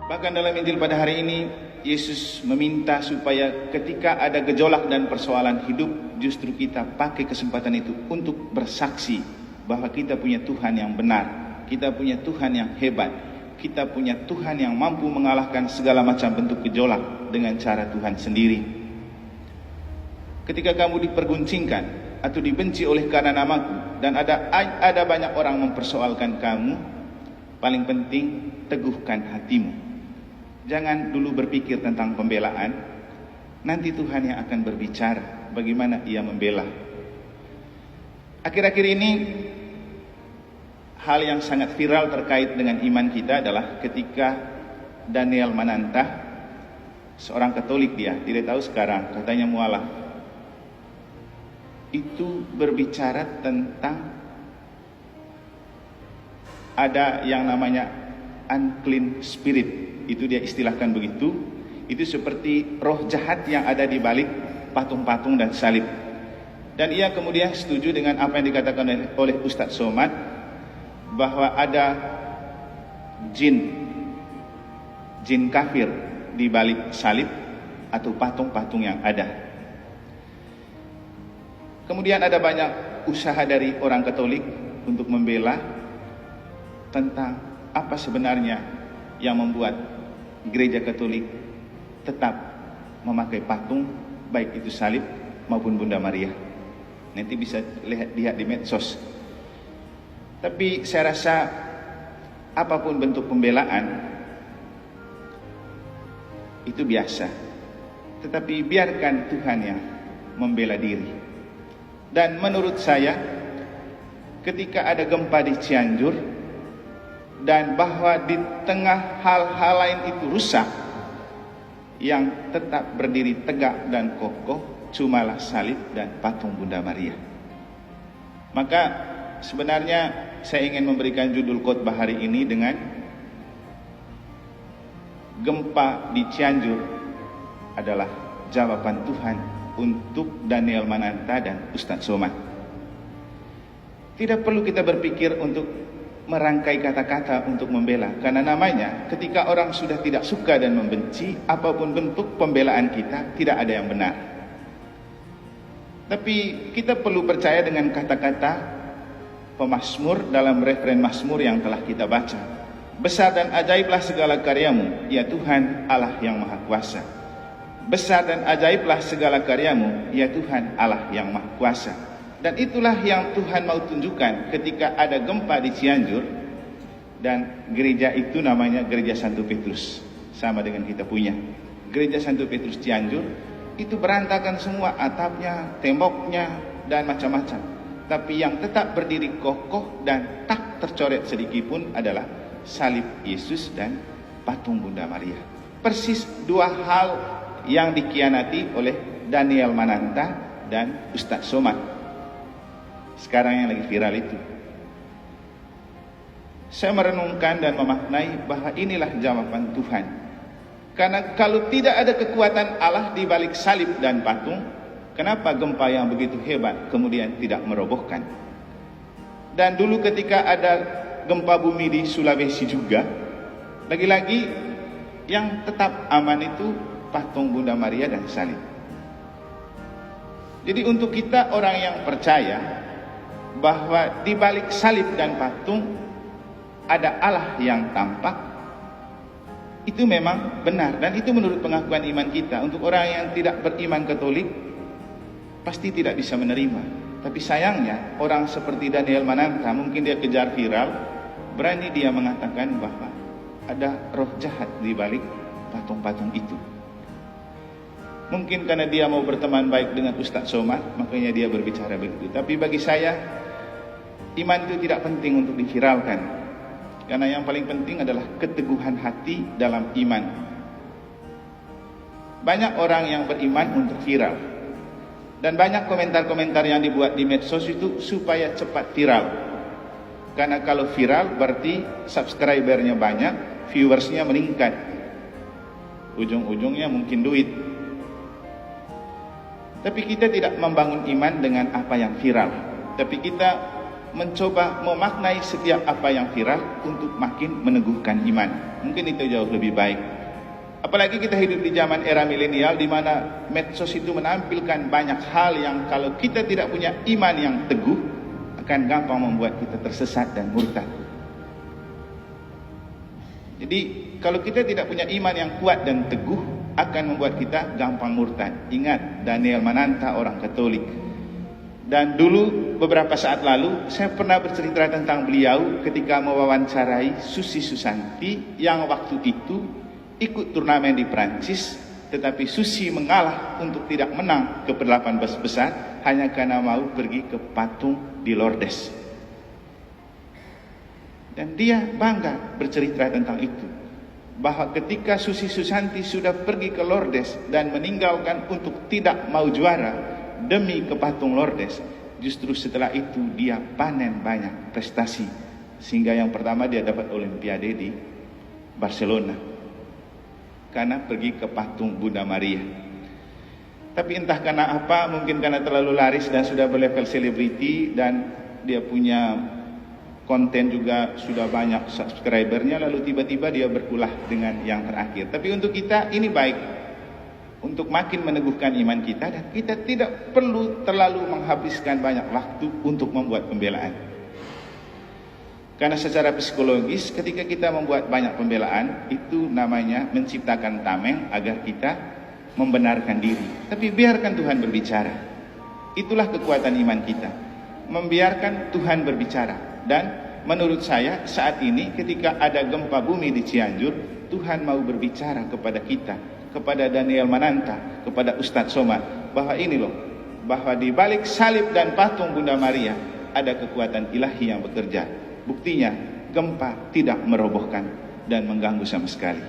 Bahkan dalam Injil pada hari ini, Yesus meminta supaya ketika ada gejolak dan persoalan hidup, justru kita pakai kesempatan itu untuk bersaksi bahwa kita punya Tuhan yang benar, kita punya Tuhan yang hebat, kita punya Tuhan yang mampu mengalahkan segala macam bentuk gejolak dengan cara Tuhan sendiri. Ketika kamu diperguncingkan atau dibenci oleh karena namaku, dan ada banyak orang mempersoalkan kamu, paling penting teguhkan hatimu. Jangan dulu berpikir tentang pembelaan. Nanti Tuhan yang akan berbicara bagaimana ia membela. Akhir-akhir ini hal yang sangat viral terkait dengan iman kita adalah ketika Daniel Mananta, seorang Katolik, dia tidak tahu sekarang, katanya mualaf, itu berbicara tentang ada yang namanya unclean spirit. Itu dia istilahkan begitu. Itu seperti roh jahat yang ada di balik patung-patung dan salib. Dan ia kemudian setuju dengan apa yang dikatakan oleh Ustadz Somad, bahwa ada jin kafir di balik salib atau patung-patung yang ada. Kemudian ada banyak usaha dari orang Katolik untuk membela tentang apa sebenarnya yang membuat Gereja Katolik tetap memakai patung, baik itu salib maupun Bunda Maria. Nanti bisa lihat di medsos. Tapi saya rasa apapun bentuk pembelaan itu biasa. Tetapi biarkan Tuhan yang membela diri. Dan menurut saya, ketika ada gempa di Cianjur, dan bahwa di tengah hal-hal lain itu rusak, yang tetap berdiri tegak dan kokoh cumalah salib dan patung Bunda Maria. Maka sebenarnya saya ingin memberikan judul khotbah hari ini dengan gempa di Cianjur adalah jawaban Tuhan untuk Daniel Mananta dan Ustadz Somad. Tidak perlu kita berpikir untuk merangkai kata-kata untuk membela, karena namanya ketika orang sudah tidak suka dan membenci, apapun bentuk pembelaan kita tidak ada yang benar. Tapi kita perlu percaya dengan kata-kata pemazmur dalam referen mazmur yang telah kita baca. Besar dan ajaiblah segala karyamu, ya Tuhan Allah yang Maha Kuasa. Besar dan ajaiblah segala karyamu, ya Tuhan Allah yang Maha Kuasa. Dan itulah yang Tuhan mau tunjukkan ketika ada gempa di Cianjur. Dan gereja itu namanya Gereja Santo Petrus, sama dengan kita punya Gereja Santo Petrus Cianjur. Itu berantakan semua, atapnya, temboknya, dan macam-macam. Tapi yang tetap berdiri kokoh dan tak tercoret sedikit pun adalah salib Yesus dan patung Bunda Maria. Persis dua hal yang dikhianati oleh Daniel Mananta dan Ustadz Somad. Sekarang yang lagi viral itu. Saya merenungkan dan memaknai bahwa inilah jawaban Tuhan. Karena kalau tidak ada kekuatan Allah di balik salib dan patung, kenapa gempa yang begitu hebat kemudian tidak merobohkan? Dan dulu ketika ada gempa bumi di Sulawesi juga, lagi-lagi yang tetap aman itu patung Bunda Maria dan salib. Jadi untuk kita orang yang percaya bahwa di balik salib dan patung ada Allah yang tampak, itu memang benar, dan itu menurut pengakuan iman kita. Untuk orang yang tidak beriman Katolik pasti tidak bisa menerima. Tapi sayangnya orang seperti Daniel Mananta, mungkin dia kejar viral, berani dia mengatakan bahwa ada roh jahat di balik patung-patung itu. Mungkin karena dia mau berteman baik dengan Ustadz Somad, makanya dia berbicara begitu. Tapi bagi saya, iman itu tidak penting untuk diviralkan. Karena yang paling penting adalah keteguhan hati dalam iman. Banyak orang yang beriman untuk viral. Dan banyak komentar-komentar yang dibuat di medsos itu supaya cepat viral. Karena kalau viral berarti subscribernya banyak, viewersnya meningkat. Ujung-ujungnya mungkin duit. Tapi kita tidak membangun iman dengan apa yang viral. Tapi kita mencoba memaknai setiap apa yang viral untuk makin meneguhkan iman. Mungkin itu jauh lebih baik. Apalagi kita hidup di zaman era milenial di mana medsos itu menampilkan banyak hal yang kalau kita tidak punya iman yang teguh akan gampang membuat kita tersesat dan murtad. Jadi kalau kita tidak punya iman yang kuat dan teguh akan membuat kita gampang murtad. Ingat Daniel Mananta, orang Katolik. Dan dulu beberapa saat lalu saya pernah bercerita tentang beliau ketika mewawancarai Susi Susanti yang waktu itu ikut turnamen di Prancis, tetapi Susi mengalah untuk tidak menang ke 18 besar hanya karena mau pergi ke patung di Lourdes. Dan dia bangga bercerita tentang itu, bahwa ketika Susi Susanti sudah pergi ke Lourdes dan meninggalkan untuk tidak mau juara demi ke patung Lourdes, justru setelah itu dia panen banyak prestasi, sehingga yang pertama dia dapat Olimpiade di Barcelona karena pergi ke patung Bunda Maria. Tapi entah karena apa, mungkin karena terlalu laris dan sudah berlevel selebriti dan dia punya konten juga sudah banyak subscribernya, lalu tiba-tiba dia berulah dengan yang terakhir. Tapi untuk kita ini baik, untuk makin meneguhkan iman kita, dan kita tidak perlu terlalu menghabiskan banyak waktu untuk membuat pembelaan. Karena secara psikologis ketika kita membuat banyak pembelaan, itu namanya menciptakan tameng agar kita membenarkan diri. Tapi biarkan Tuhan berbicara. Itulah kekuatan iman kita, membiarkan Tuhan berbicara. Dan menurut saya saat ini ketika ada gempa bumi di Cianjur, Tuhan mau berbicara kepada kita, kepada Daniel Mananta, kepada Ustadz Somad, bahwa ini loh, bahwa di balik salib dan patung Bunda Maria ada kekuatan ilahi yang bekerja. Buktinya gempa tidak merobohkan dan mengganggu sama sekali.